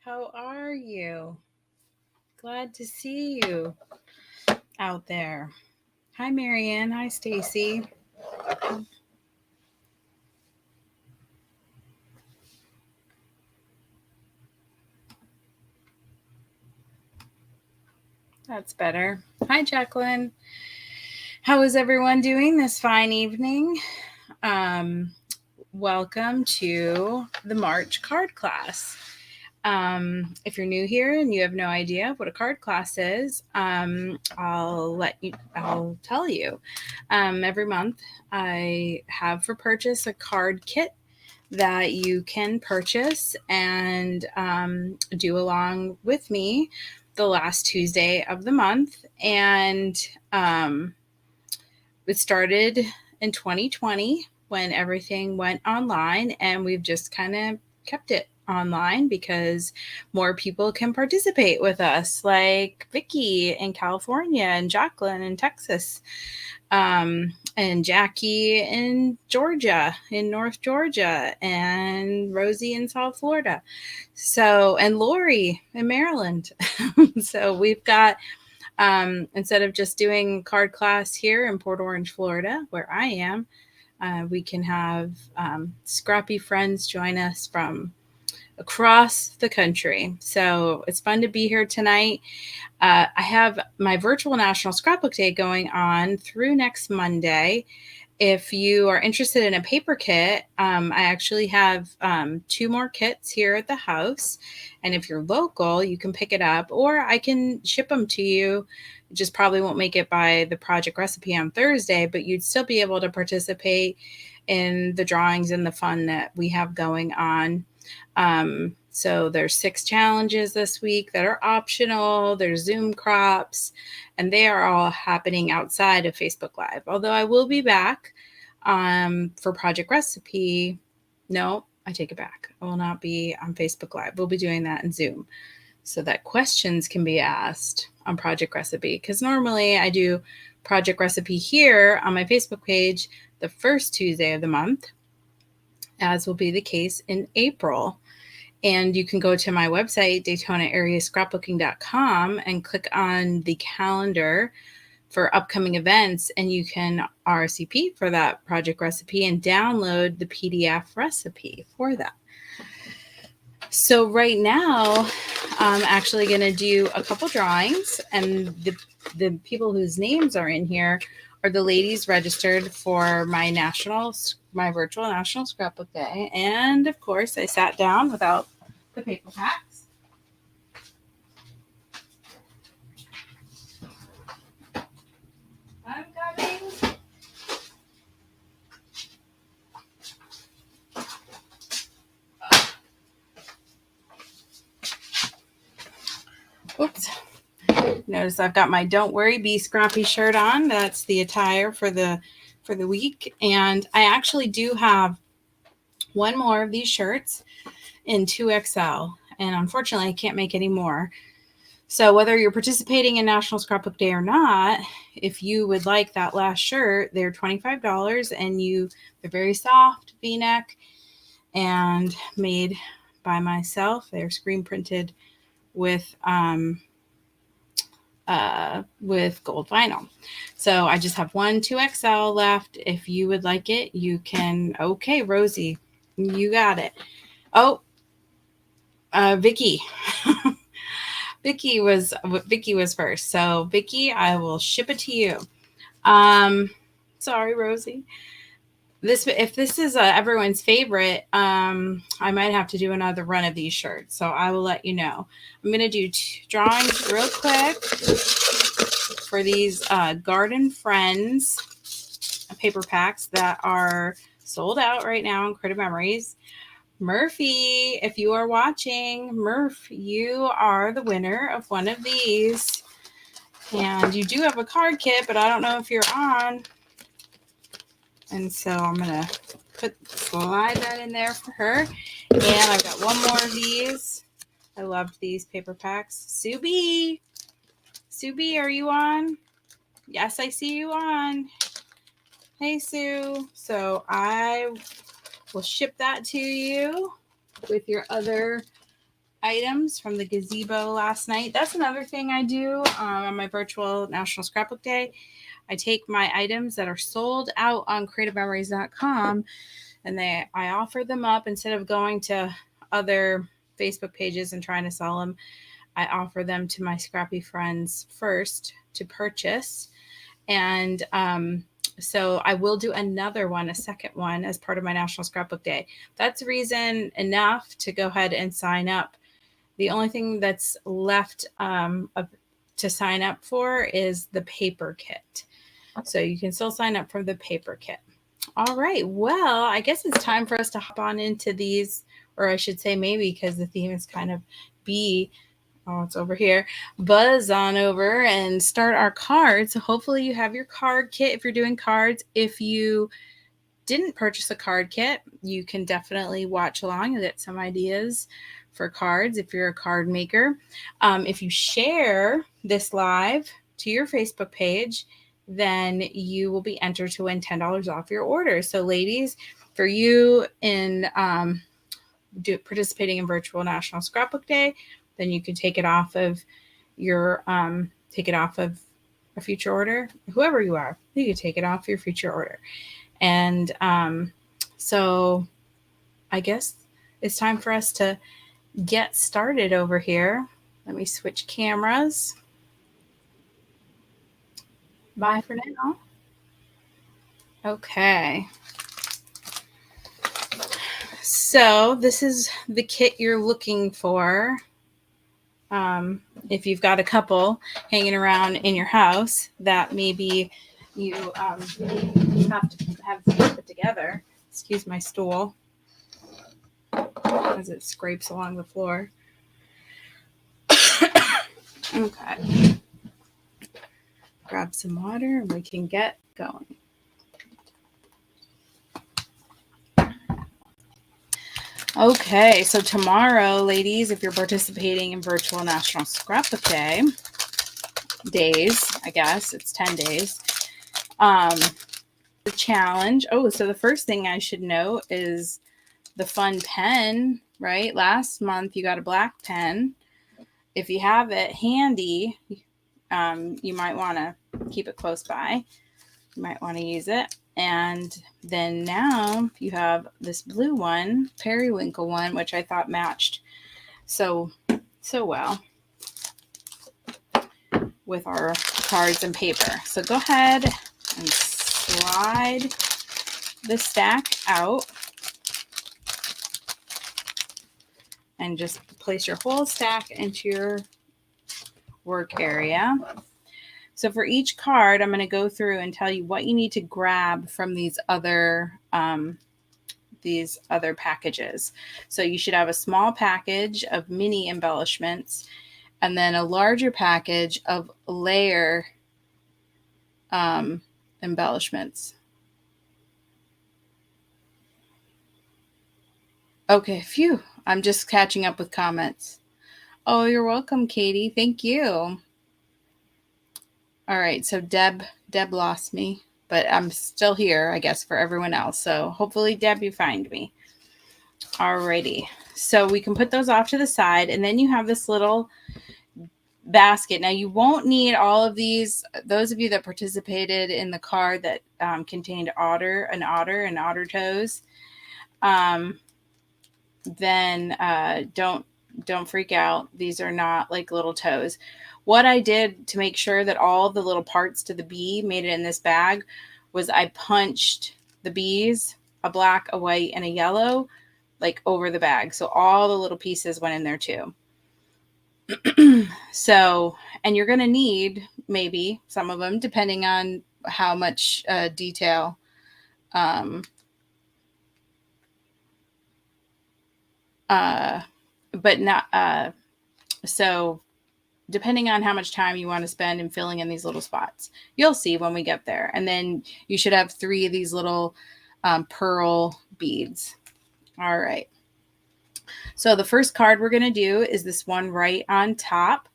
How are you? Glad to see you out there. Hi, Marianne. Hi, Stacy. That's better. Hi, Jacqueline. How is everyone doing this fine evening? Um, Welcome to the March card class. If you're new here and you have no idea what a card class is, I'll tell you. Every month I have for purchase a card kit that you can purchase and do along with me the last Tuesday of the month. And it started in 2020 when everything went online, and we've just kind of kept it online because more people can participate with us, like Vicky in California and Jacqueline in Texas, and Jackie in Georgia, in North Georgia, and Rosie in South Florida. So, and Lori in Maryland. So we've got instead of just doing card class here in Port Orange, Florida, where I am, we can have scrappy friends join us from across the country. So it's fun to be here tonight. I have my virtual National Scrapbook Day going on through next Monday. If you are interested in a paper kit, I actually have 2 more kits here at the house. And if you're local, you can pick it up, or I can ship them to you. It just probably won't make it by the project recipe on Thursday, but you'd still be able to participate in the drawings and the fun that we have going on. So there's 6 challenges this week that are optional. There's Zoom crops, and they are all happening outside of Facebook Live. Although I will be back for Project Recipe. No, I take it back. I will not be on Facebook Live. We'll be doing that in Zoom so that questions can be asked on Project Recipe. Because normally I do Project Recipe here on my Facebook page the first Tuesday of the month, as will be the case in April. And you can go to my website, DaytonaAreaScrapbooking.com, and click on the calendar for upcoming events, and you can RSVP for that project recipe and download the PDF recipe for that. So right now, I'm actually going to do a couple drawings, and the people whose names are in here are the ladies registered for my virtual National Scrapbook Day. And of course, I sat down without the paper packs. I'm coming. Oops. Notice I've got my Don't Worry, Be Scrappy shirt on. That's the attire for the week. And I actually do have one more of these shirts in 2XL. And unfortunately, I can't make any more. So whether you're participating in National Scrapbook Day or not, if you would like that last shirt, they're $25, and they're very soft V-neck and made by myself. They're screen printed with gold vinyl. So I just have one 2XL left. If you would like it, you can. Okay, Rosie, you got it. Oh, Vicky. Vicky was first. So Vicky, I will ship it to you. Sorry, Rosie. If this is everyone's favorite, I might have to do another run of these shirts. So I will let you know. I'm going to do drawings real quick for these Garden Friends paper packs that are sold out right now in Critter Memories. Murphy, if you are watching, Murph, you are the winner of one of these. And you do have a card kit, but I don't know if you're on. And so I'm going to slide that in there for her. And I've got one more of these. I loved these paper packs. Subi, are you on? Yes, I see you on. Hey, Sue. So I will ship that to you with your other items from the gazebo last night. That's another thing I do on my virtual National Scrapbook Day. I take my items that are sold out on creativememories.com and I offer them up instead of going to other Facebook pages and trying to sell them. I offer them to my scrappy friends first to purchase. And so I will do another one, a second one, as part of my National Scrapbook Day. That's reason enough to go ahead and sign up. The only thing that's left to sign up for is the paper kit. So you can still sign up for the paper kit. All right. Well, I guess it's time for us to hop on into these, or I should say maybe because the theme is kind of it's over here, buzz on over and start our cards. So hopefully you have your card kit if you're doing cards. If you didn't purchase a card kit, you can definitely watch along and get some ideas for cards if you're a card maker. If you share this live to your Facebook page, then you will be entered to win $10 off your order. So ladies, for you in participating in virtual National Scrapbook Day, then you can take it off of your a future order. Whoever you are, you can take it off your future order. And so I guess it's time for us to get started over here. Let me switch cameras. Bye for now. Okay. So this is the kit you're looking for. If you've got a couple hanging around in your house that maybe you have to have put together. Excuse my stool as it scrapes along the floor. Okay. Grab some water and we can get going. Okay, so tomorrow, ladies, if you're participating in virtual National Scrapbook Day, days, I guess, it's 10 days, the challenge. Oh, so the first thing I should note is the fun pen, right? Last month, you got a black pen. If you have it handy, you might want to keep it close by. You might want to use it. And then now you have this blue one, periwinkle one, which I thought matched so well with our cards and paper. So go ahead and slide the stack out and just place your whole stack into your work area. So for each card, I'm going to go through and tell you what you need to grab from these other packages. So you should have a small package of mini embellishments and then a larger package of layer embellishments. Okay, phew. I'm just catching up with comments. Oh, you're welcome, Katie. Thank you. All right, so Deb lost me, but I'm still here, I guess, for everyone else. So hopefully, Deb, you find me. Alrighty, so we can put those off to the side, and then you have this little basket. Now, you won't need all of these. Those of you that participated in the card that contained otter toes, then don't freak out. These are not like little toes. What I did to make sure that all the little parts to the bee made it in this bag was I punched the bees, a black, a white, and a yellow, like over the bag. So all the little pieces went in there too. So, and you're going to need maybe some of them depending on how much detail but not so depending on how much time you want to spend in filling in these little spots. You'll see when we get there. And then you should have 3 of these little pearl beads. All right. So the first card we're going to do is this one right on top.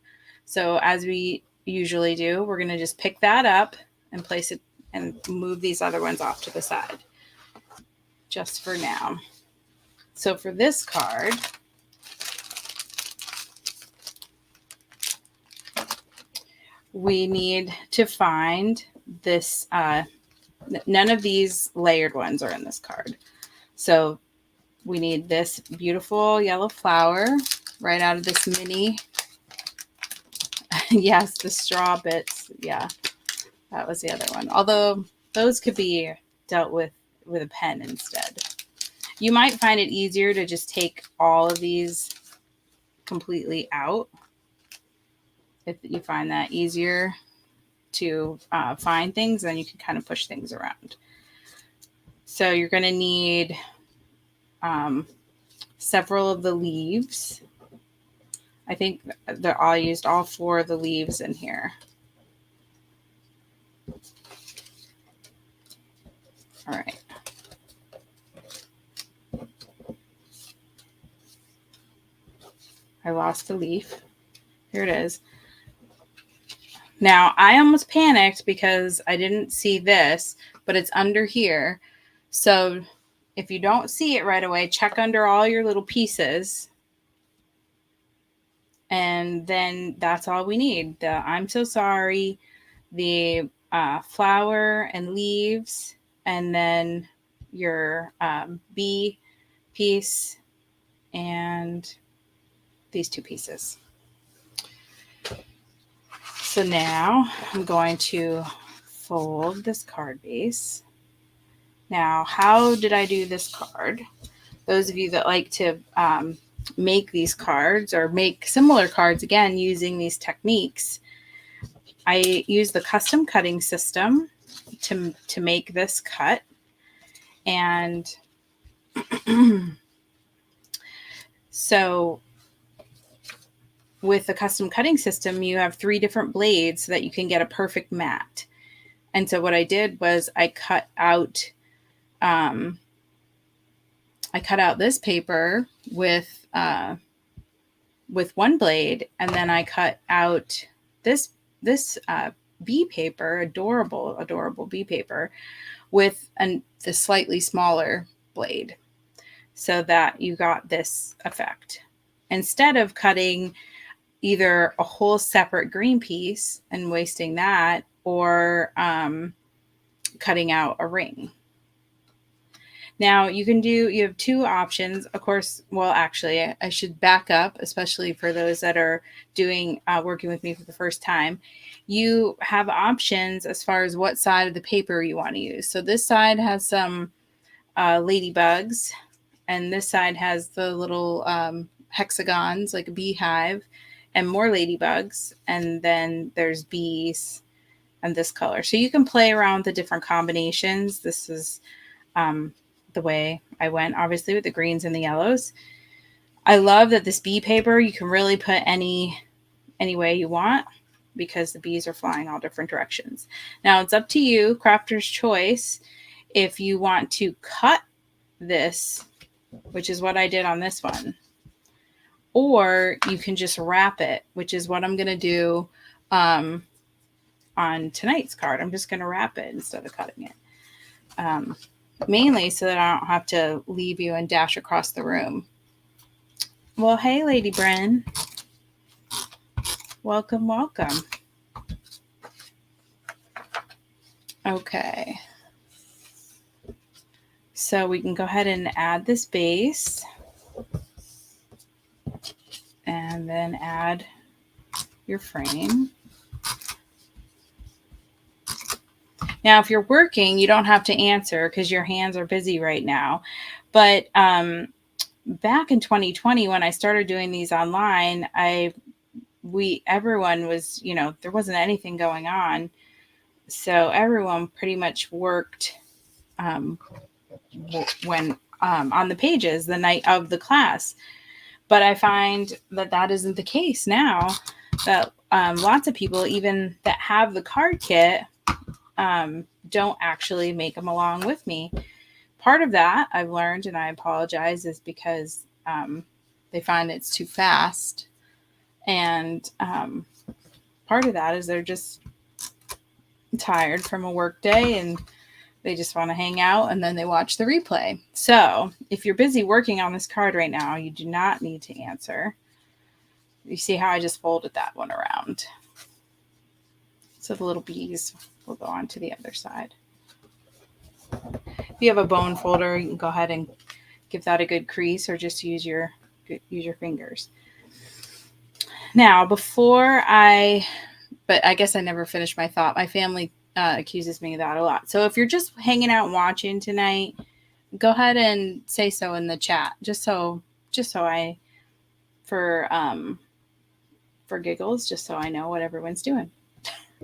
So as we usually do, we're going to just pick that up and place it and move these other ones off to the side just for now. So for this card, we need to find this, none of these layered ones are in this card. So we need this beautiful yellow flower right out of this mini. Yes, the straw bits. Yeah, that was the other one. Although those could be dealt with a pen instead. You might find it easier to just take all of these completely out if you find that easier to find things, then you can kind of push things around. So you're going to need several of the leaves. I think I used all 4 of the leaves in here. All right. I lost a leaf. Here it is. Now, I almost panicked because I didn't see this, but it's under here. So if you don't see it right away, check under all your little pieces. And then that's all we need. The I'm so sorry, the flower and leaves, and then your bee piece and these 2 pieces. So now I'm going to fold this card base. Now, how did I do this card? Those of you that like to make these cards or make similar cards again using these techniques, I use the custom cutting system to make this cut. And so with the custom cutting system, you have 3 different blades so that you can get a perfect mat. And so what I did was I cut out this paper with 1 blade, and then I cut out this bee paper, adorable bee paper, with the slightly smaller blade, so that you got this effect. Instead of cutting either a whole separate green piece and wasting that, or cutting out a ring. Now you have 2 options, of course. Well, actually, I should back up, especially for those that are doing working with me for the first time. You have options as far as what side of the paper you want to use. So this side has some ladybugs, and this side has the little hexagons like a beehive, and more ladybugs, and then there's bees and this color. So you can play around with the different combinations. This is the way I went, obviously, with the greens and the yellows. I love that this bee paper, you can really put any way you want, because the bees are flying all different directions. Now it's up to you, crafter's choice, if you want to cut this, which is what I did on this one, or you can just wrap it, which is what I'm going to do on tonight's card. I'm just going to wrap it instead of cutting it. Mainly so that I don't have to leave you and dash across the room. Well, hey, Lady Bren. Welcome, welcome. Okay. So we can go ahead and add this base. And then add your frame. Now, if you're working, you don't have to answer because your hands are busy right now. But back in 2020, when I started doing these online, everyone was, there wasn't anything going on. So everyone pretty much worked when on the pages the night of the class. But I find that isn't the case now, that lots of people, even that have the card kit, don't actually make them along with me. Part of that I've learned, and I apologize, is because they find it's too fast. And part of that is they're just tired from a work day and they just want to hang out, and then they watch the replay. So if you're busy working on this card right now, you do not need to answer. You see how I just folded that one around. So the little bees will go on to the other side. If you have a bone folder, you can go ahead and give that a good crease, or just use your fingers. Now, but I guess I never finished my thought. My family accuses me of that a lot. So if you're just hanging out and watching tonight, go ahead and say so in the chat, just so I, for giggles, just so I know what everyone's doing.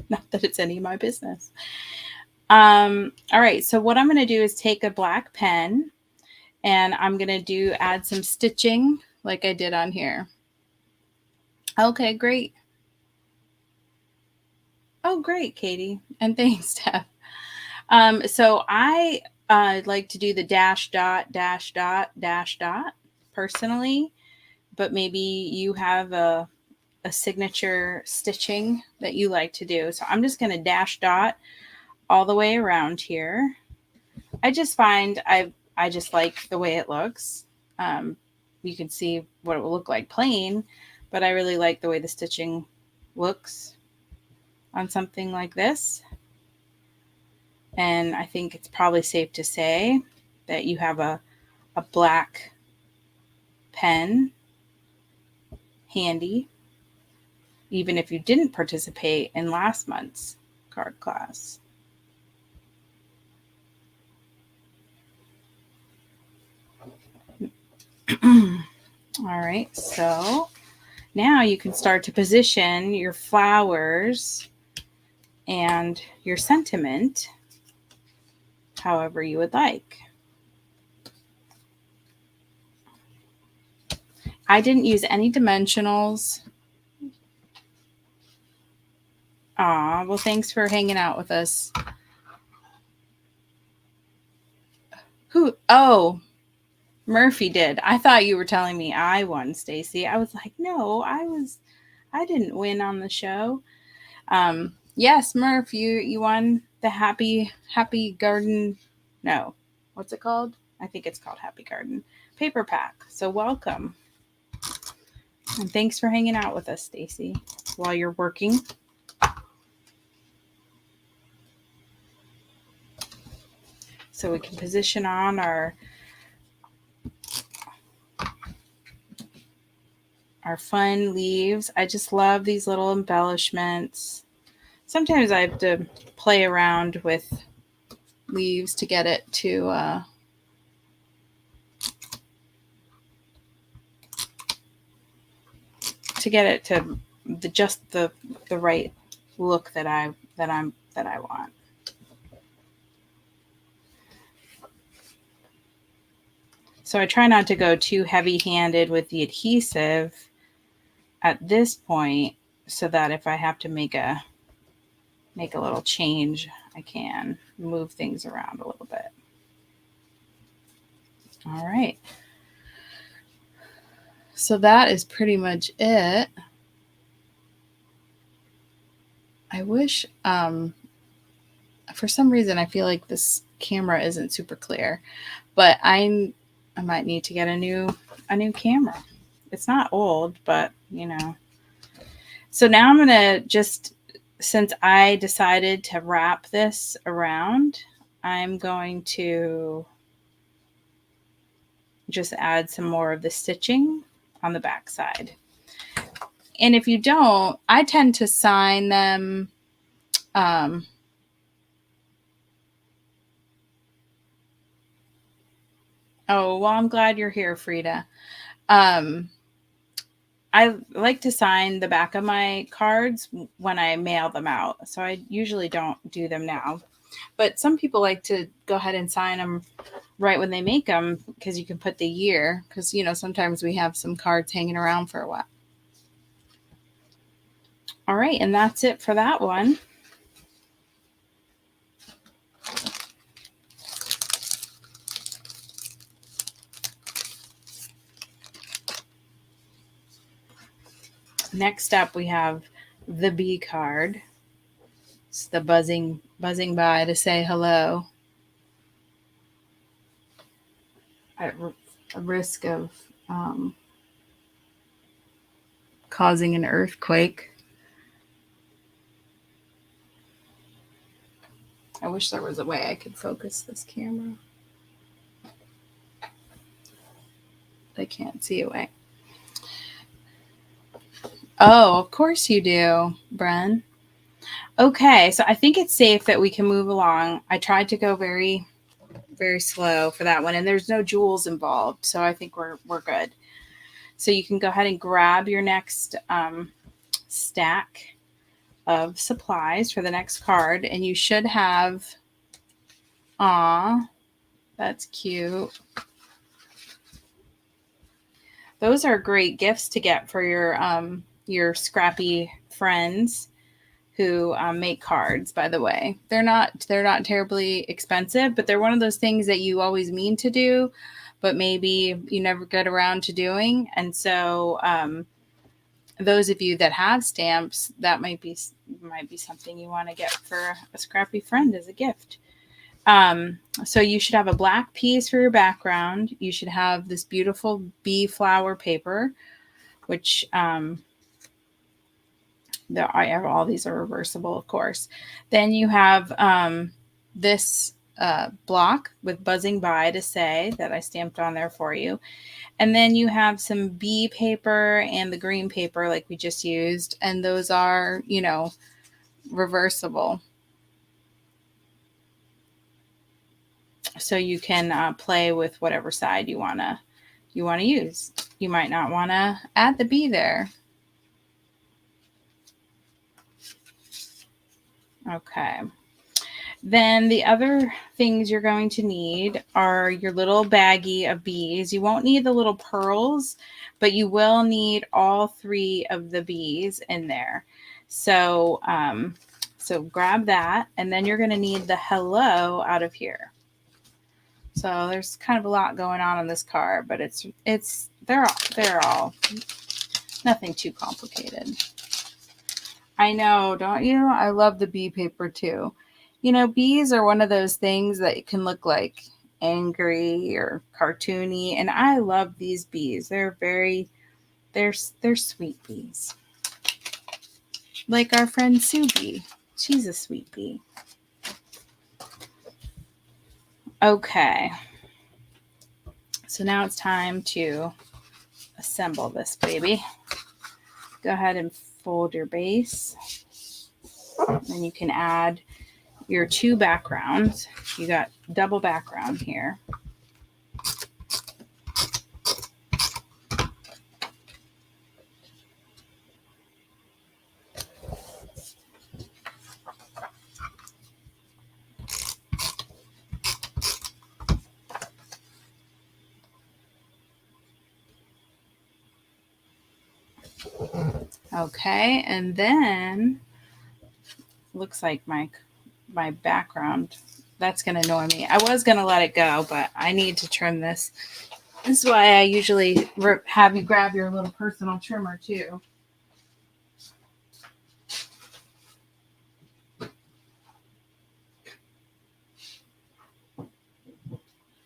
Not that it's any of my business. All right. So what I'm going to do is take a black pen, and I'm going to add some stitching like I did on here. Okay, great. Oh, great, Katie. And thanks, Steph. So I like to do the dash dot personally, but maybe you have a signature stitching that you like to do. So I'm just going to dash dot all the way around here. I just find I just like the way it looks. You can see what it will look like plain, but I really like the way the stitching looks on something like this. And I think it's probably safe to say that you have a black pen handy, even if you didn't participate in last month's card class. All right, so now you can start to position your flowers and your sentiment however you would like. I didn't use any dimensionals. Aw, well, thanks for hanging out with us. Who? Oh, Murphy did. I thought you were telling me I won, Stacy. I was like, no, I didn't win on the show. Yes, Murph, you won the Happy Garden. No, what's it called? I think it's called Happy Garden paper pack. So welcome. And thanks for hanging out with us, Stacy, while you're working. So we can position on our fun leaves. I just love these little embellishments. Sometimes I have to play around with leaves to get it to just the right look that I want. So I try not to go too heavy-handed with the adhesive at this point, so that if I have to make a little change, I can move things around a little bit. All right. So that is pretty much it. I wish, for some reason, I feel like this camera isn't super clear, but I might need to get a new camera. It's not old, but you know. So now I'm gonna since I decided to wrap this around, I'm going to just add some more of the stitching on the back side. And if you don't, I tend to sign them. Oh, well, I'm glad you're here, Frida. I like to sign the back of my cards when I mail them out. So I usually don't do them now. But some people like to go ahead and sign them right when they make them, because you can put the year. Because, sometimes we have some cards hanging around for a while. All right, and that's it for that one. Next up, we have the bee card. It's the buzzing by to say hello. At risk of causing an earthquake. I wish there was a way I could focus this camera. I can't see a way. Oh, of course you do, Bren. Okay, so I think it's safe that we can move along. I tried to go very, very slow for that one, and there's no jewels involved, so I think we're good. So you can go ahead and grab your next stack of supplies for the next card, and you should have. Aw, that's cute. Those are great gifts to get for your scrappy friends who make cards. By the way, they're not terribly expensive, but they're one of those things that you always mean to do, but maybe you never get around to doing. And so those of you that have stamps, that might be something you want to get for a scrappy friend as a gift. So you should have a black piece for your background. You should have this beautiful bee flower paper, which all these are reversible, of course. Then you have this block with buzzing by to say that I stamped on there for you. And then you have some bee paper and the green paper like we just used. And those are, reversible. So you can play with whatever side you want to use. You might not want to add the bee there. Okay. Then the other things you're going to need are your little baggie of bees. You won't need the little pearls, but you will need all 3 of the bees in there. So, so grab that, and then you're going to need the hello out of here. So there's kind of a lot going on this card, but they're all nothing too complicated. I know, don't you? I love the bee paper too. Bees are one of those things that can look like angry or cartoony, and I love these bees. They're sweet bees. Like our friend Sue Bee. She's a sweet bee. Okay. So now it's time to assemble this baby. Go ahead and fold your base. And you can add your 2 backgrounds. You got double background here. Okay, and then looks like my background, that's going to annoy me. I was going to let it go, but I need to trim this. This is why I usually have you grab your little personal trimmer too.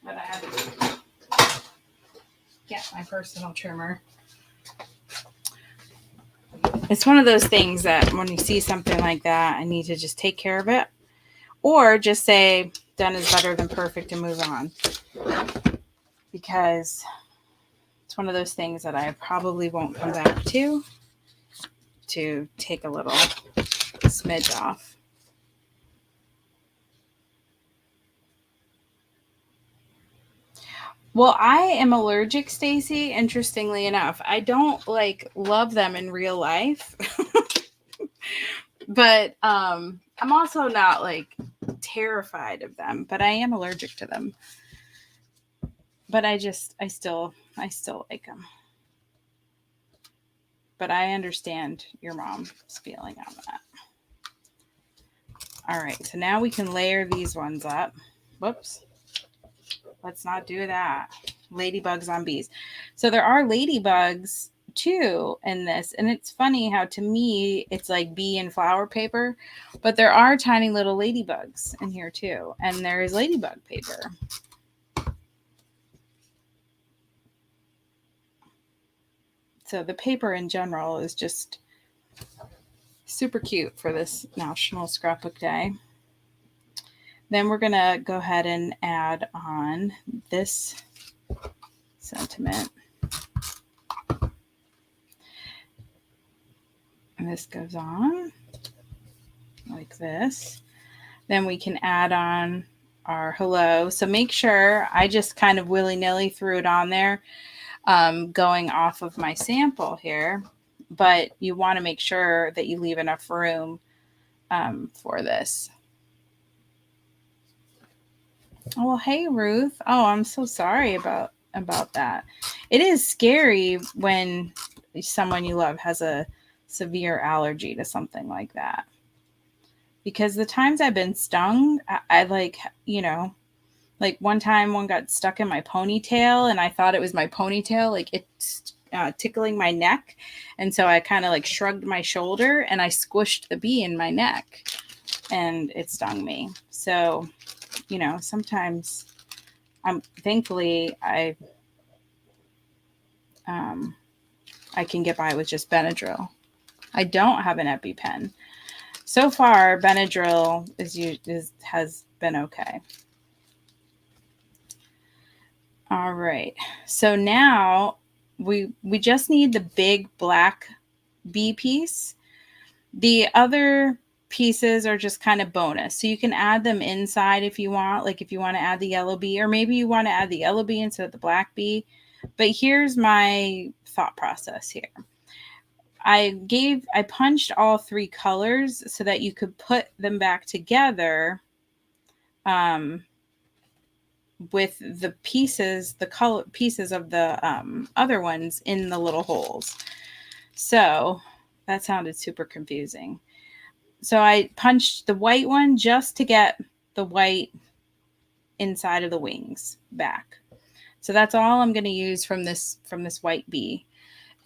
But I have to get my personal trimmer. It's one of those things that when you see something like that, I need to just take care of it. Or just say, done is better than perfect and move on. Because it's one of those things that I probably won't come back to take a little smidge off. Well, I am allergic, Stacy, interestingly enough. I don't love them in real life. But I'm also not terrified of them, but I am allergic to them. But I still like them. But I understand your mom's feeling on that. All right, so now we can layer these ones up. Whoops. Let's not do that. Ladybugs on bees. So there are ladybugs too in this, and it's funny how to me it's like bee and flower paper, but there are tiny little ladybugs in here too, and there is ladybug paper. So the paper in general is just super cute for this National Scrapbook Day. Then we're going to go ahead and add on this sentiment. And this goes on like this. Then we can add on our hello. So make sure, I just kind of willy-nilly threw it on there, going off of my sample here, but you want to make sure that you leave enough room for this. Oh, well, hey, Ruth. Oh, I'm so sorry about that. It is scary when someone you love has a severe allergy to something like that. Because the times I've been stung, I like, like one time one got stuck in my ponytail and I thought it was my ponytail, like it's tickling my neck. And so I kind of like shrugged my shoulder and I squished the bee in my neck and it stung me. So, sometimes thankfully I can get by with just Benadryl. I don't have an EpiPen. So far, Benadryl has been okay. All right. So now we just need the big black bee piece. The other pieces are just kind of bonus. So you can add them inside if you want, like if you want to add the yellow bee, or maybe you want to add the yellow bee instead of the black bee. But here's my thought process here. I punched all three colors so that you could put them back together with the pieces, the color pieces of the other ones in the little holes. So that sounded super confusing. So I punched the white one just to get the white inside of the wings back. So that's all I'm going to use from this white bee.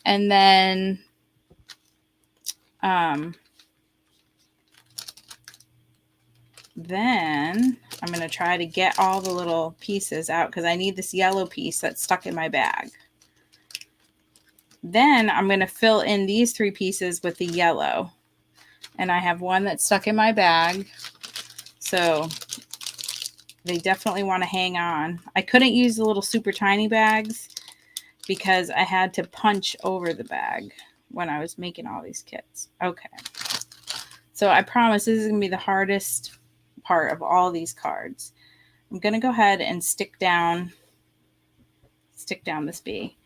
And then I'm going to try to get all the little pieces out because I need this yellow piece that's stuck in my bag. Then I'm going to fill in these three pieces with the yellow. And I have one that's stuck in my bag. So they definitely want to hang on. I couldn't use the little super tiny bags because I had to punch over the bag when I was making all these kits. Okay. So I promise this is going to be the hardest part of all these cards. I'm going to go ahead and stick down this bee.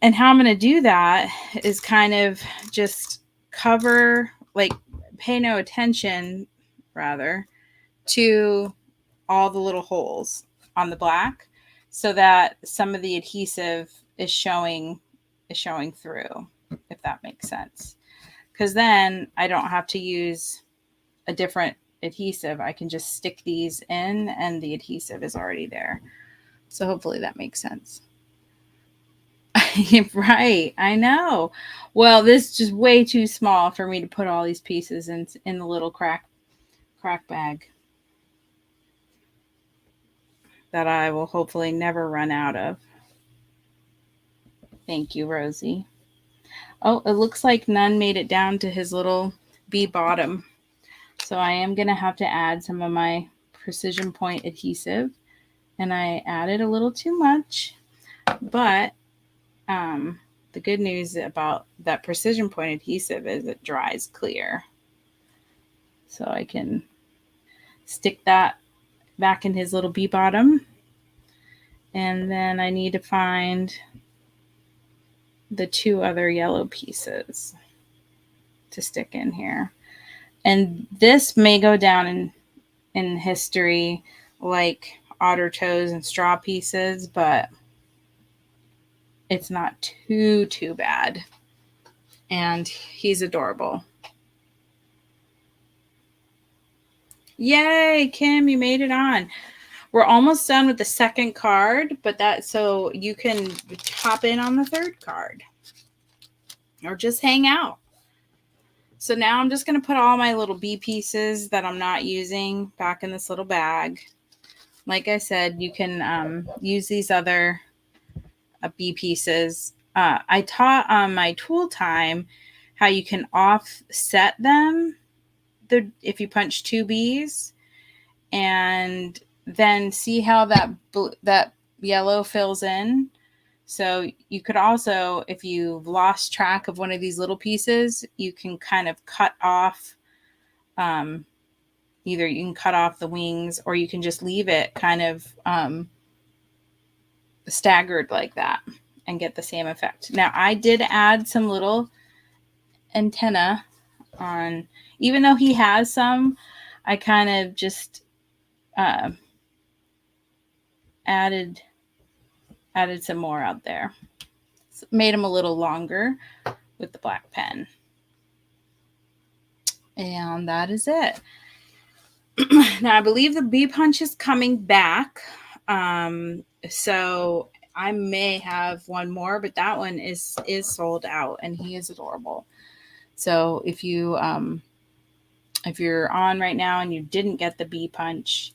And how I'm going to do that is kind of just cover, like pay no attention rather to all the little holes on the black so that some of the adhesive is showing through, if that makes sense. Because then I don't have to use a different adhesive. I can just stick these in and the adhesive is already there. So hopefully that makes sense. Right, I know. Well, this is just way too small for me to put all these pieces in the little crack bag that I will hopefully never run out of. Thank you, Rosie. Oh, it looks like none made it down to his little bee bottom. So I am going to have to add some of my precision point adhesive. And I added a little too much. But the good news about that precision point adhesive is it dries clear. So I can stick that back in his little bee bottom. And then I need to find the two other yellow pieces to stick in here. And this may go down in history like otter toes and straw pieces, but it's not too bad. And he's adorable. Yay, Kim, you made it on. We're almost done with the second card, but so you can hop in on the third card or just hang out. So now I'm just going to put all my little bee pieces that I'm not using back in this little bag. Like I said, you can use these other bee pieces. I taught on my tool time how you can offset them if you punch two bees. and then see how that yellow fills in. So you could also, if you've lost track of one of these little pieces, you can kind of cut off, either you can cut off the wings, or you can just leave it kind of staggered like that and get the same effect. Now I did add some little antenna on, even though he has some, I kind of just added some more out there. So made them a little longer with the black pen. And that is it. Now I believe the bee punch is coming back. So I may have one more, but that one is sold out, and he is adorable. So if you're on right now and you didn't get the bee punch,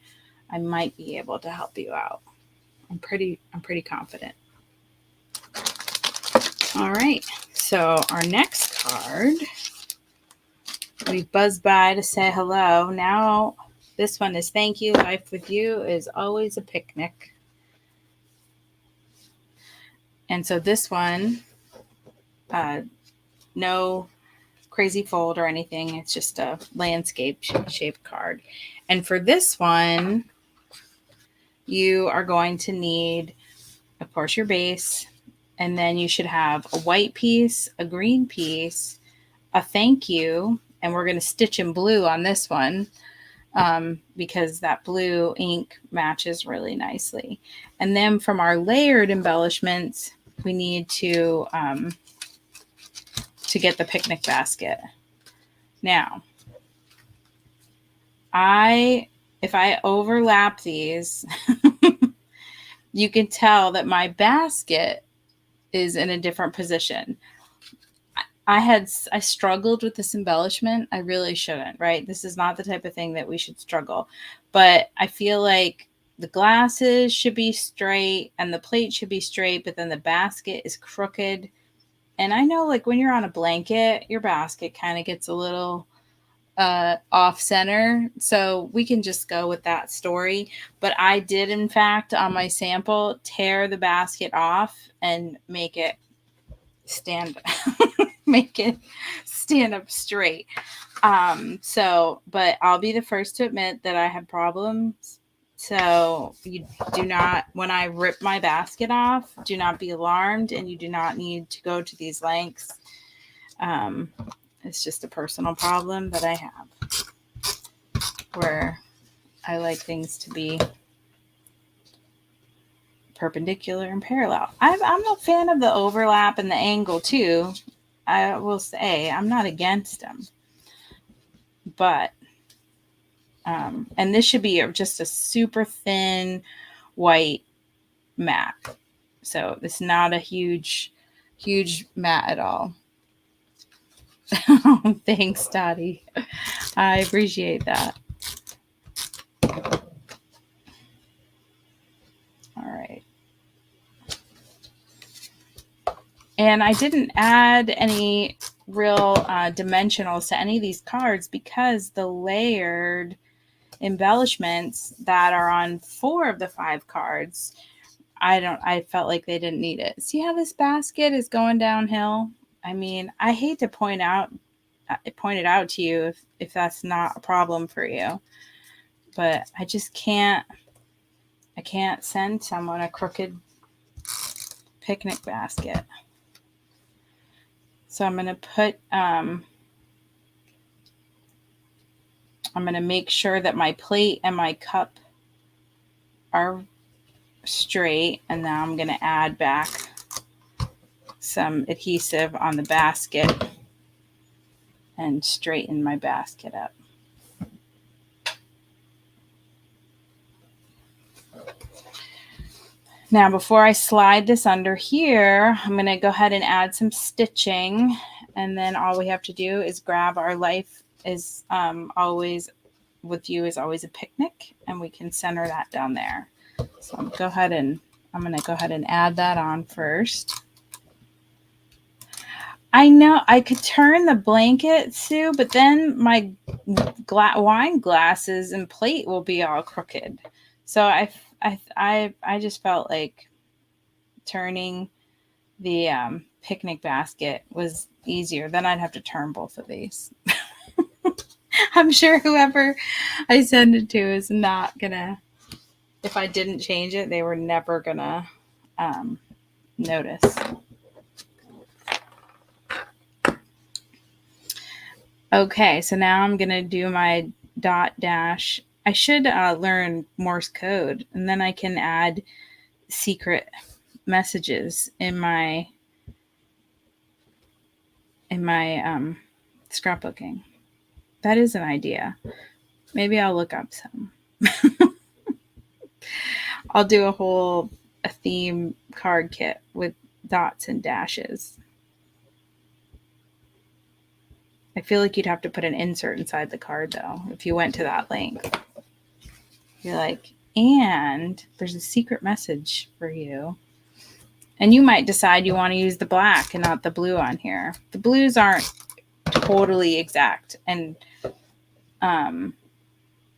I might be able to help you out. I'm pretty confident. All right. So our next card, we buzzed by to say hello. Now this one is thank you. Life with you is always a picnic. And so this one, no crazy fold or anything. It's just a landscape shaped card. And for this one, you are going to need, of course, your base. And then you should have a white piece, a green piece, a thank you. And we're going to stitch in blue on this one because that blue ink matches really nicely. And then from our layered embellishments, we need to get the picnic basket. Now, if I overlap these, you can tell that my basket is in a different position. I struggled with this embellishment. I really shouldn't, right? This is not the type of thing that we should struggle. But I feel like the glasses should be straight and the plate should be straight, but then the basket is crooked. And I know, like, when you're on a blanket, your basket kind of gets a little off center. So we can just go with that story. But I did, in fact, on my sample, tear the basket off and make it stand up straight. But I'll be the first to admit that I had problems. So you do not, when I rip my basket off, do not be alarmed, and you do not need to go to these lengths. It's just a personal problem that I have where I like things to be perpendicular and parallel. I'm a fan of the overlap and the angle too. I will say I'm not against them, but and this should be just a super thin white mat. So it's not a huge mat at all. Thanks, Dottie. I appreciate that. All right. And I didn't add any real dimensionals to any of these cards because the layered embellishments that are on 4 of the 5 cards, I felt like they didn't need it. See how this basket is going downhill? I mean, I hate to point it out to you if that's not a problem for you, but I just can't send someone a crooked picnic basket. So I'm going to put, I'm going to make sure that my plate and my cup are straight. And now I'm going to add back some adhesive on the basket and straighten my basket up. Now, before I slide this under here, I'm going to go ahead and add some stitching. And then all we have to do is grab our life is always with you is always a picnic. And we can center that down there. So I'm going to go ahead and add that on first. I know I could turn the blanket, Sue, but then my wine glasses and plate will be all crooked. So I just felt like turning the picnic basket was easier. Then I'd have to turn both of these. I'm sure whoever I send it to is not gonna. If I didn't change it, they were never gonna notice. Okay, so now I'm gonna do my dot dash. I should learn Morse code, and then I can add secret messages in my scrapbooking. That is an idea. Maybe I'll look up some. I'll do a theme card kit with dots and dashes. I feel like you'd have to put an insert inside the card though if you went to that length. You're like, and there's a secret message for you. And you might decide you want to use the black and not the blue on here. The blues aren't totally exact, and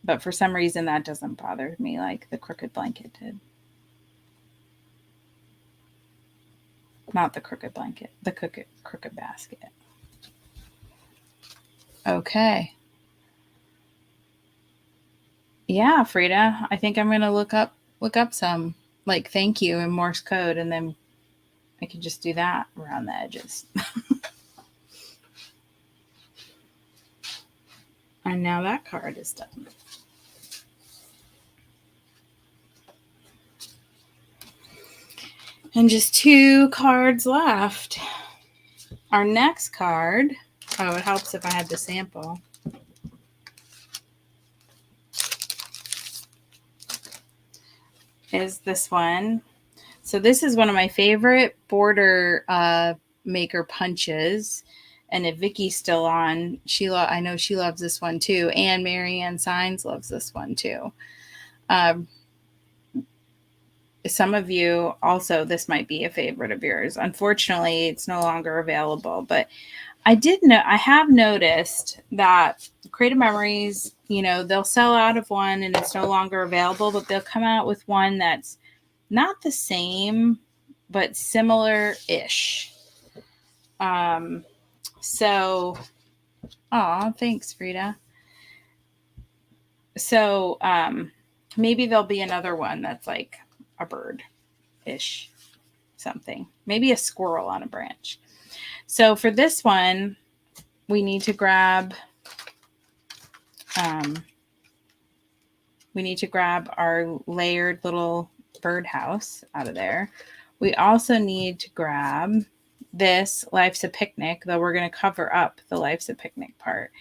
but for some reason that doesn't bother me like the crooked blanket did. Not the crooked blanket, the crooked basket. Okay. Yeah, Frida, I think I'm gonna look up some like thank you in Morse code, and then I can just do that around the edges. And now that card is done. And just 2 cards left. Our next card, oh, it helps if I had the sample. Is this one. So this is one of my favorite border maker punches. And if Vicky's still on, I know she loves this one too. And Marianne Signs loves this one too. Some of you also, this might be a favorite of yours. Unfortunately, it's no longer available. But I have noticed that Creative Memories, they'll sell out of one and it's no longer available, but they'll come out with one that's not the same, but similar-ish. So, thanks, Frida. So, maybe there'll be another one that's like a bird-ish something. Maybe a squirrel on a branch. So for this one, we need to grab our layered little birdhouse out of there. We also need to grab this Life's a Picnic, though we're going to cover up the Life's a Picnic part.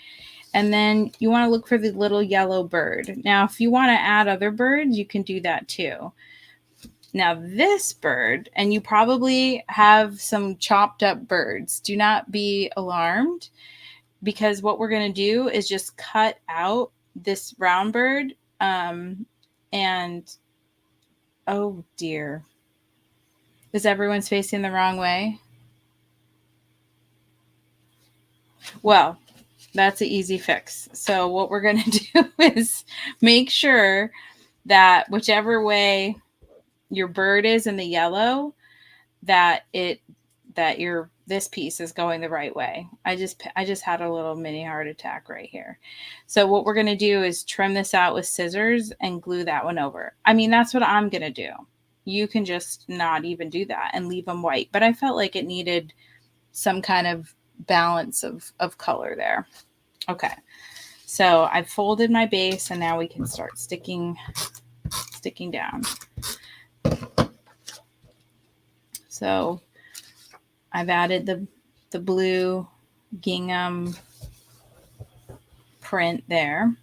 And then you want to look for the little yellow bird. Now, if you want to add other birds, you can do that too. Now, this bird, and you probably have some chopped up birds. Do not be alarmed, because what we're going to do is just cut out this round bird. And, oh dear. Is everyone's facing the wrong way? Well, that's an easy fix. So what we're going to do is make sure that whichever way your bird is in the yellow, that this piece is going the right way. I just had a little mini heart attack right here. So what we're going to do is trim this out with scissors and glue that one over. I mean, that's what I'm going to do. You can just not even do that and leave them white. But I felt like it needed some kind of balance of color there. Okay. So I've folded my base, and now we can start sticking down. So I've added the blue gingham print there,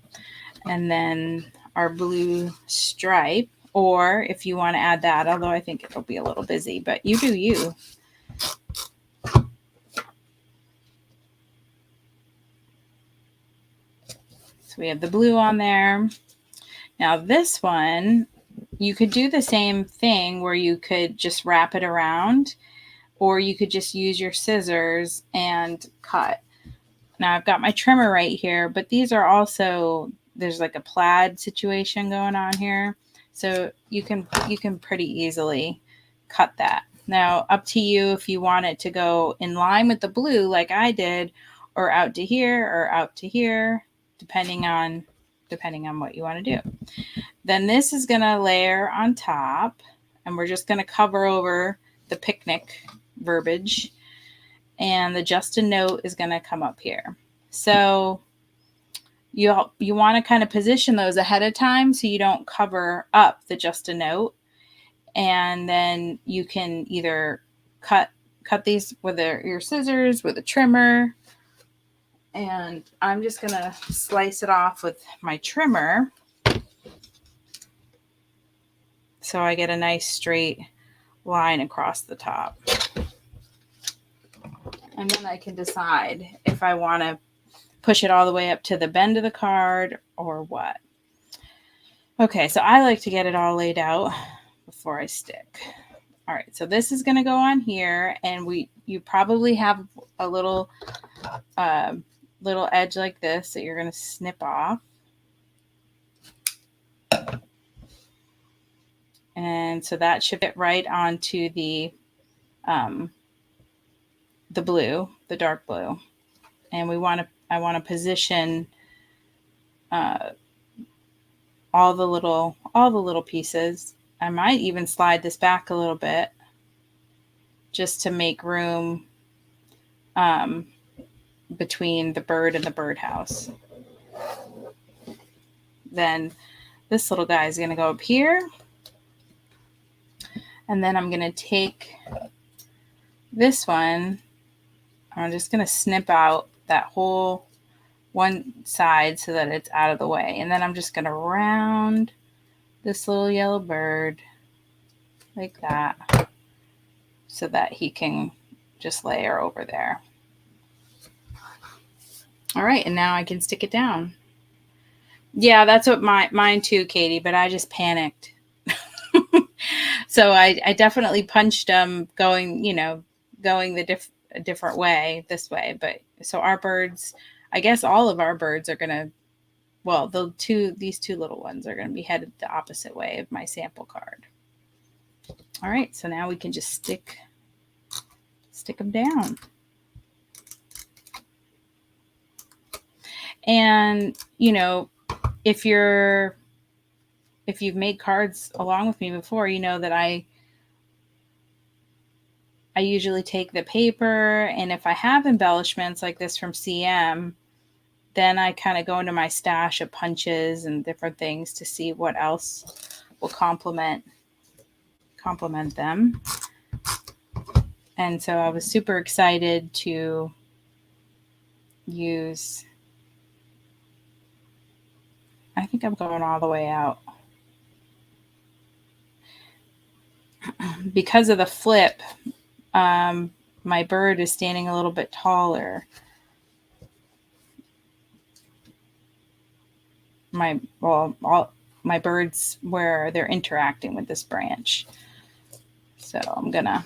and then our blue stripe, or if you want to add that, although I think it'll be a little busy, but you do you. So we have the blue on there. Now this one, you could do the same thing where you could just wrap it around, or you could just use your scissors and cut. Now I've got my trimmer right here, but these are also, there's like a plaid situation going on here. So you can pretty easily cut that. Now up to you if you want it to go in line with the blue like I did, or out to here or out to here, depending on what you want to do. Then this is going to layer on top, and we're just going to cover over the picnic verbiage, and the just a note is going to come up here. So you want to kind of position those ahead of time so you don't cover up the just a note, and then you can either cut these with your scissors, with a trimmer, and I'm just going to slice it off with my trimmer so I get a nice straight line across the top. And then I can decide if I want to push it all the way up to the bend of the card or what. Okay, so I like to get it all laid out before I stick. All right, so this is going to go on here, and you probably have a little edge like this that you're going to snip off. And so that should fit right onto the blue, the dark blue. And I want to position all the little pieces. I might even slide this back a little bit just to make room between the bird and the birdhouse. Then this little guy is going to go up here. And then I'm going to take this one. I'm just going to snip out that whole one side so that it's out of the way. And then I'm just going to round this little yellow bird like that so that he can just layer over there. All right, and now I can stick it down. Yeah, that's what mine too, Katie, but I just panicked. So I definitely punched them going the different way, this way. But so our birds, I guess all of our birds are going to, well, these two little ones are going to be headed the opposite way of my sample card. All right, so now we can just stick them down. And, if you've made cards along with me before, you know that I usually take the paper, and if I have embellishments like this from CM, then I kind of go into my stash of punches and different things to see what else will complement them. And so I was super excited to use, I think I'm going all the way out. Because of the flip, my bird is standing a little bit taller. My birds where they're interacting with this branch. So I'm gonna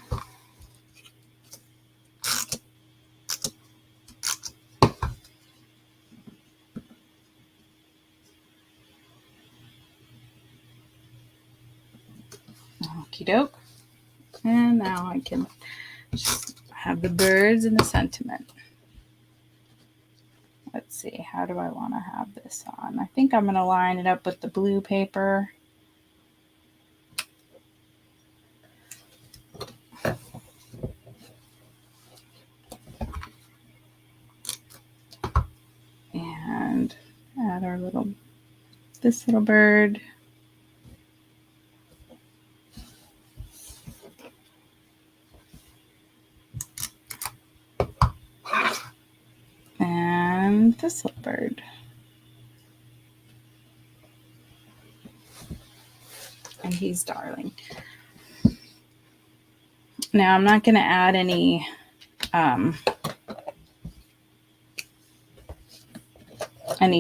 okie doke. And now I can just have the birds and the sentiment. Let's see, how do I want to have this on? I think I'm going to line it up with the blue paper. And add this little bird. And this little bird. And he's darling. Now I'm not going to add any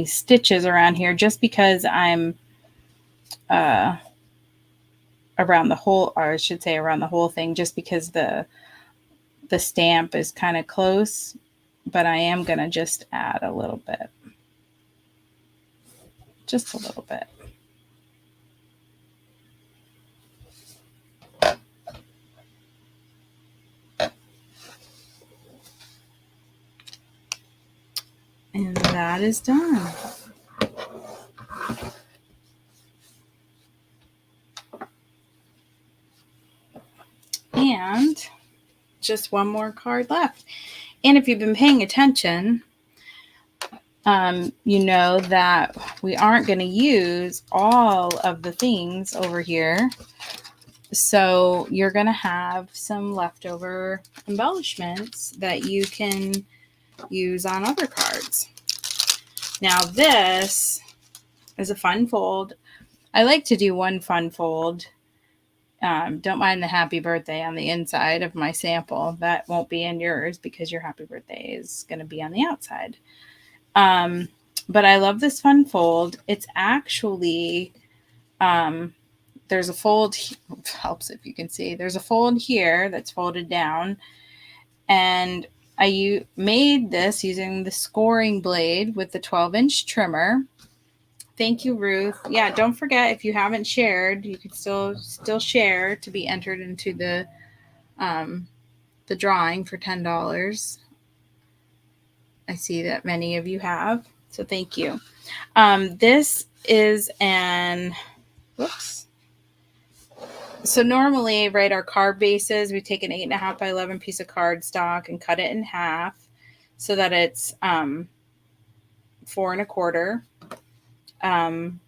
stitches around here just because I'm around the whole thing, just because the stamp is kind of close, but I am going to just add a little bit. Just a little bit. And that is done. And just one more card left. And if you've been paying attention, you know that we aren't going to use all of the things over here. So you're going to have some leftover embellishments that you can use on other cards. Now this is a fun fold. I like to do one fun fold. Don't mind the happy birthday on the inside of my sample. That won't be in yours because your happy birthday is going to be on the outside. But I love this fun fold. It's actually, there's a fold, helps if you can see, there's a fold here that's folded down. And I made this using the scoring blade with the 12-inch trimmer. Thank you, Ruth. Yeah, don't forget, if you haven't shared, you can still share to be entered into the drawing for $10. I see that many of you have, so thank you. This is whoops. So normally, right, our card bases, we take an 8.5 by 11 piece of cardstock and cut it in half so that it's 4 1/4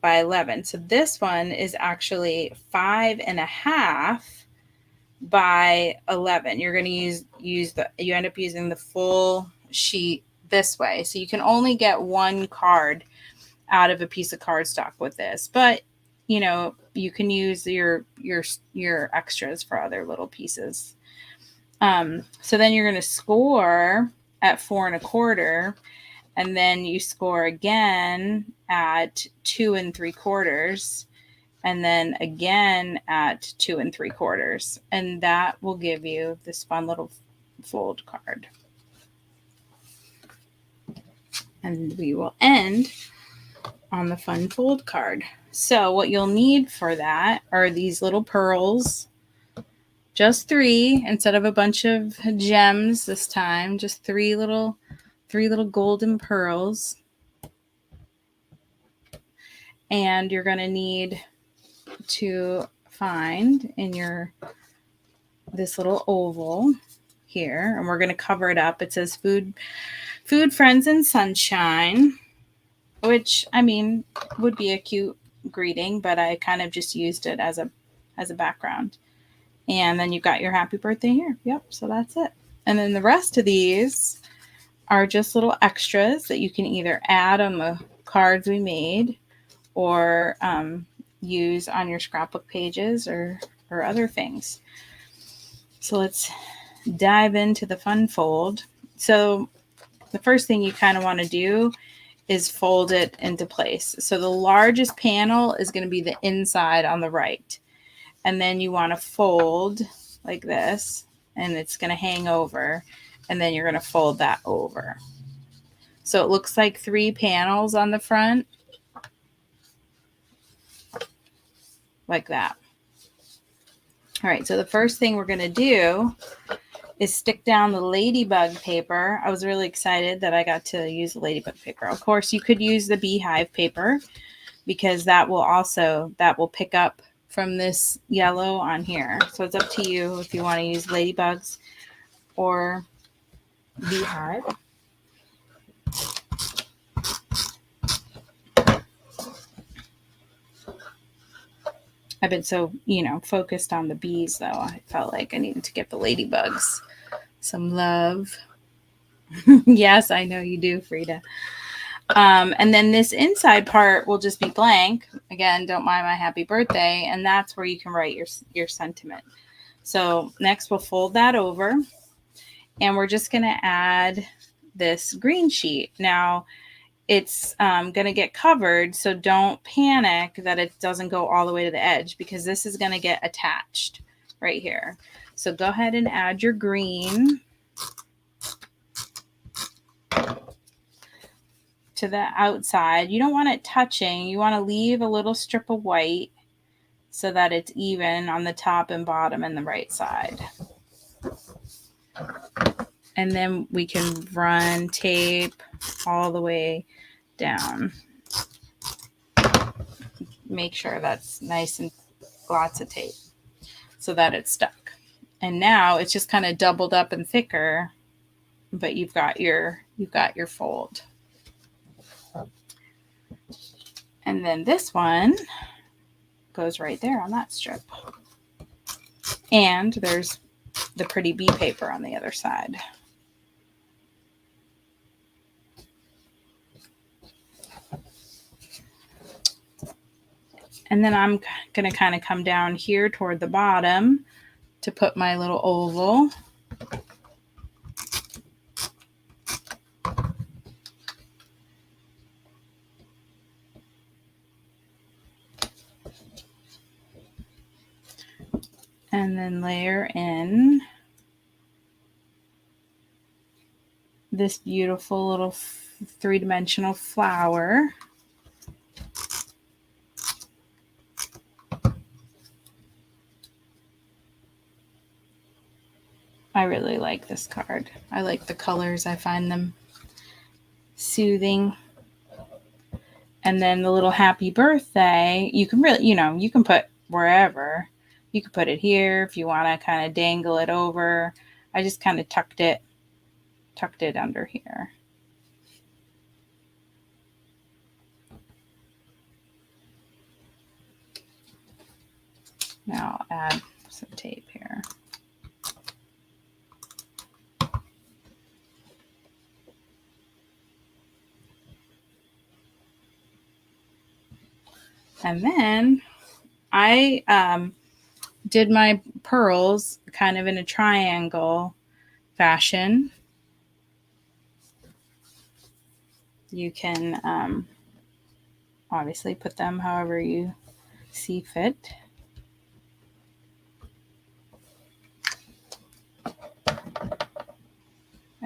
by 11. So this one is actually 5.5 by 11. You're going to you end up using the full sheet this way. So you can only get one card out of a piece of cardstock with this, but you know, you can use your extras for other little pieces. So then you're going to score at 4 1/4, and then you score again at 2 3/4, and then again at 2 3/4, and that will give you this fun little fold card. And we will end on the fun fold card. So what you'll need for that are these little pearls, just 3 instead of a bunch of gems this time, just 3 little golden pearls. And you're going to need to find in this little oval here, and we're going to cover it up. It says food, friends, and sunshine, which I mean would be a cute greeting, but I kind of just used it as a background. And then you've got your happy birthday here. Yep, so that's it. And then the rest of these are just little extras that you can either add on the cards we made or use on your scrapbook pages or other things. So let's dive into the fun fold. So the first thing you kind of want to do is fold it into place. So the largest panel is going to be the inside on the right. And then you want to fold like this, and it's going to hang over, and then you're going to fold that over. So it looks like 3 panels on the front, like that. All right, so the first thing we're going to do is stick down the ladybug paper. I was really excited that I got to use the ladybug paper. Of course, you could use the beehive paper because that will pick up from this yellow on here. So it's up to you if you want to use ladybugs or beehive. I've been so, focused on the bees, though. I felt like I needed to give the ladybugs some love. Yes, I know you do, Frida. And then this inside part will just be blank. Again, don't mind my happy birthday. And that's where you can write your sentiment. So next we'll fold that over. And we're just going to add this green sheet. Now, it's going to get covered, so don't panic that it doesn't go all the way to the edge because this is going to get attached right here. So go ahead and add your green. to the outside. You don't want it touching. You want to leave a little strip of white so that it's even on the top and bottom and the right side. And then we can run tape all the way down. Make sure that's nice and lots of tape so that it's stuck. And now it's just kind of doubled up and thicker, but you've got your fold. And then this one goes right there on that strip. And there's the pretty bee paper on the other side. And then I'm going to kind of come down here toward the bottom to put my little oval. And then layer in this beautiful little three-dimensional flower. I really like this card. I like the colors. I find them soothing. And then the little happy birthday, you can really, you can put wherever. You could put it here if you want to kind of dangle it over. I just kind of tucked it under here. Now I'll add some tape here. And then I did my pearls kind of in a triangle fashion. You can obviously put them however you see fit.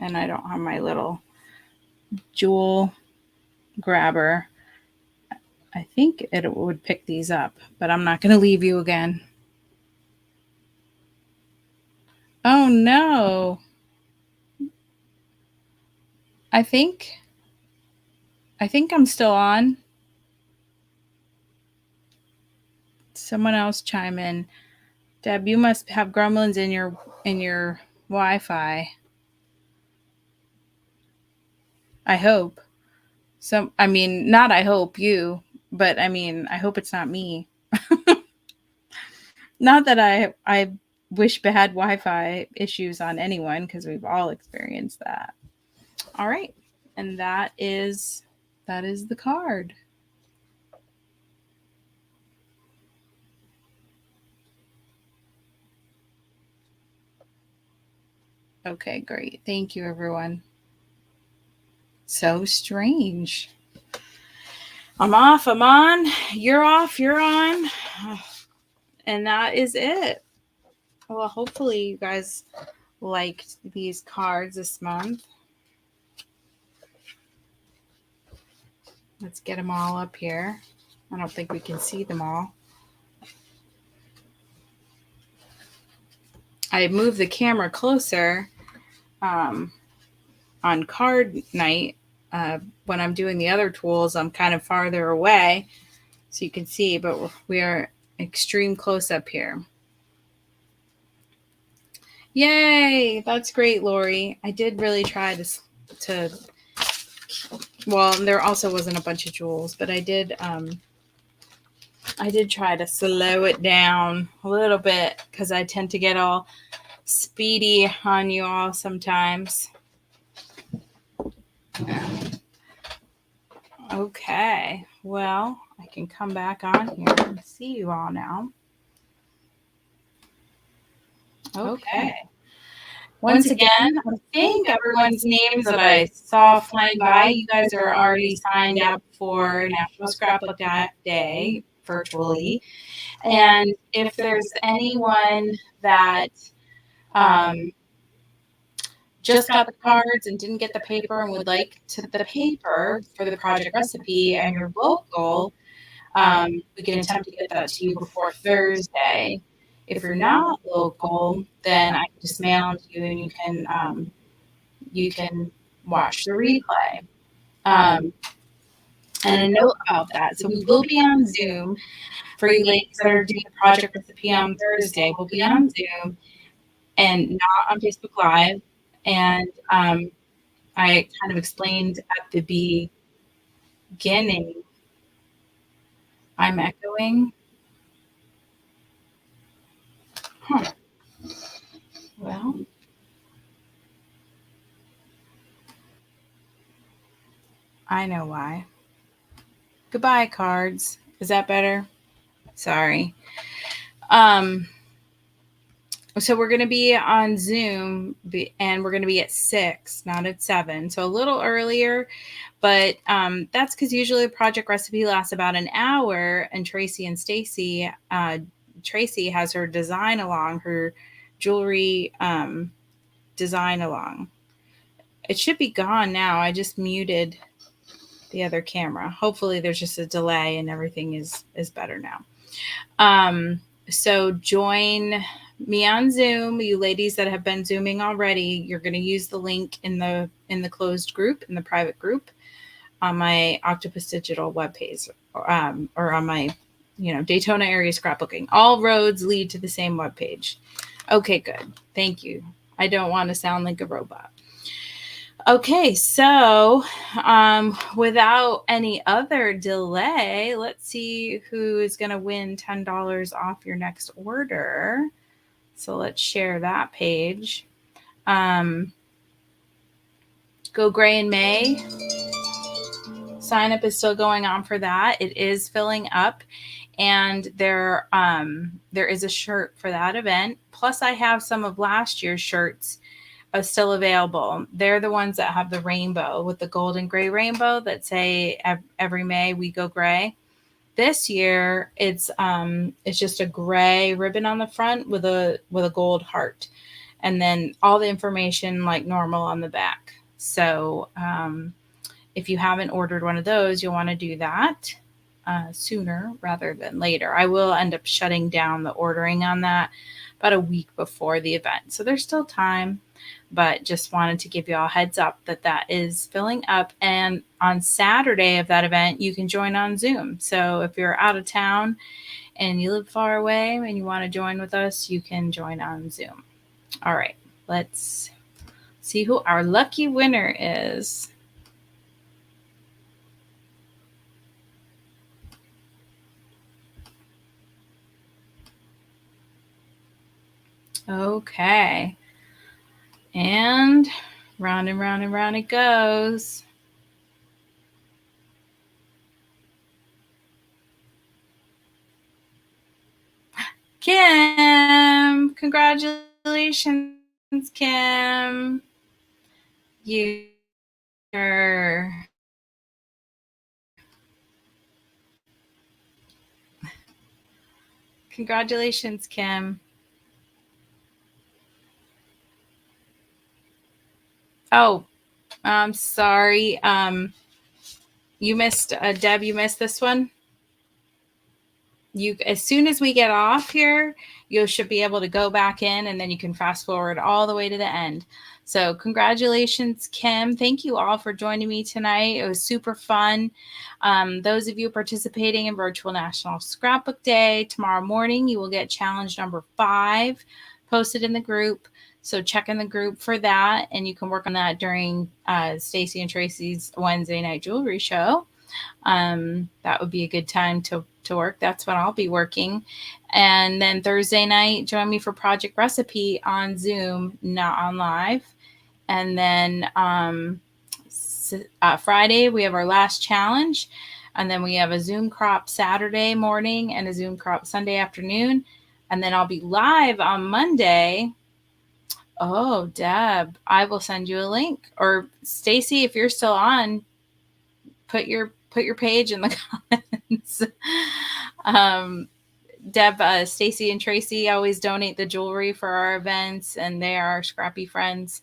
And I don't have my little jewel grabber. I think it would pick these up, but I'm not going to leave you again. Oh no. I think I'm still on. Someone else chime in. Deb, you must have gremlins in your Wi-Fi. I hope. Not I hope you, but I hope it's not me. Not that I wish bad Wi-Fi issues on anyone, because we've all experienced that. All right. And that is the card. Okay, great. Thank you, everyone. So strange. I'm off, I'm on, you're off, you're on. And that is it. Well, hopefully you guys liked these cards this month. Let's get them all up here. I don't think we can see them all. I moved the camera closer on card night. When I'm doing the other tools, I'm kind of farther away so you can see, but we are extreme close up here. Yay! That's great, Lori. I did really try to well, there also wasn't a bunch of jewels, but I did try to slow it down a little bit because I tend to get all speedy on you all sometimes. Okay, well, I can come back on here and see you all now. Okay. Once again, I think everyone's names that I saw flying by, you guys are already signed up for National Scrapbook Day virtually. And if there's anyone that just got the cards and didn't get the paper and would like the paper for the project recipe and you're local, we can attempt to get that to you before Thursday. If you're not local, then I can just mail them to you and you can watch the replay. And a note about that. So we will be on Zoom for you ladies that are doing the project recipe on Thursday. We'll be on Zoom and not on Facebook Live. And I kind of explained at the beginning. I'm echoing. Huh. Well, I know why. Goodbye, cards. Is that better? Sorry. So we're going to be on Zoom and we're going to be at 6, not at 7. So a little earlier, but that's because usually the project recipe lasts about an hour and Tracy and Stacy, Tracy has her design along, her jewelry design along. It should be gone now. I just muted the other camera. Hopefully there's just a delay and everything is better now. So join me on Zoom. You ladies that have been Zooming already, you're going to use the link in the closed group, in the private group on my Octopus Digital webpage, or on my, Daytona area scrapbooking. All roads lead to the same webpage. Okay, good. Thank you. I don't want to sound like a robot. Okay, so without any other delay, let's see who is going to win $10 off your next order. So let's share that page. Go Gray in May. Sign up is still going on for that. It is filling up. And there is a shirt for that event. Plus, I have some of last year's shirts still available. They're the ones that have the rainbow with the gold and gray rainbow that say every May we go gray. This year it's just a gray ribbon on the front with a gold heart, and then all the information like normal on the back. So if you haven't ordered one of those, you'll want to do that sooner rather than later. I will end up shutting down the ordering on that about a week before the event, so there's still time. But just wanted to give you all a heads up that is filling up. And on Saturday of that event, you can join on Zoom. So if you're out of town and you live far away and you want to join with us, you can join on Zoom. All right, let's see who our lucky winner is. Okay. And round and round and round it goes. Kim, congratulations, Kim. Congratulations, Kim. Oh, I'm sorry. You missed, Deb, you missed this one. As soon as we get off here, you should be able to go back in and then you can fast forward all the way to the end. So congratulations, Kim. Thank you all for joining me tonight. It was super fun. Those of you participating in Virtual National Scrapbook Day, tomorrow morning, you will get challenge number 5 posted in the group. So check in the group for that, and you can work on that during Stacy and Tracy's Wednesday night jewelry show. That would be a good time to work. That's when I'll be working. And then Thursday night, join me for Project Recipe on Zoom, not on live. And then Friday, we have our last challenge. And then we have a Zoom crop Saturday morning and a Zoom crop Sunday afternoon. And then I'll be live on Monday. Oh, Deb, I will send you a link. Or Stacy, if you're still on, put your page in the comments. Deb, Stacy and Tracy always donate the jewelry for our events, and they are our scrappy friends.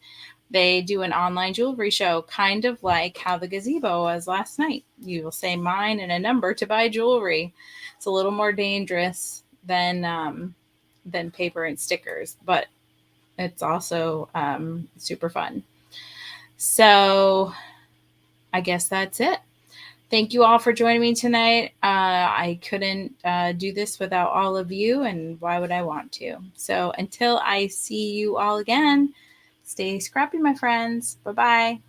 They do an online jewelry show, kind of like how the gazebo was last night. You will say mine and a number to buy jewelry. It's a little more dangerous than paper and stickers, but it's also super fun. So I guess that's it. Thank you all for joining me tonight. I couldn't do this without all of you, and why would I want to? So until I see you all again, stay scrappy, my friends. Bye-bye.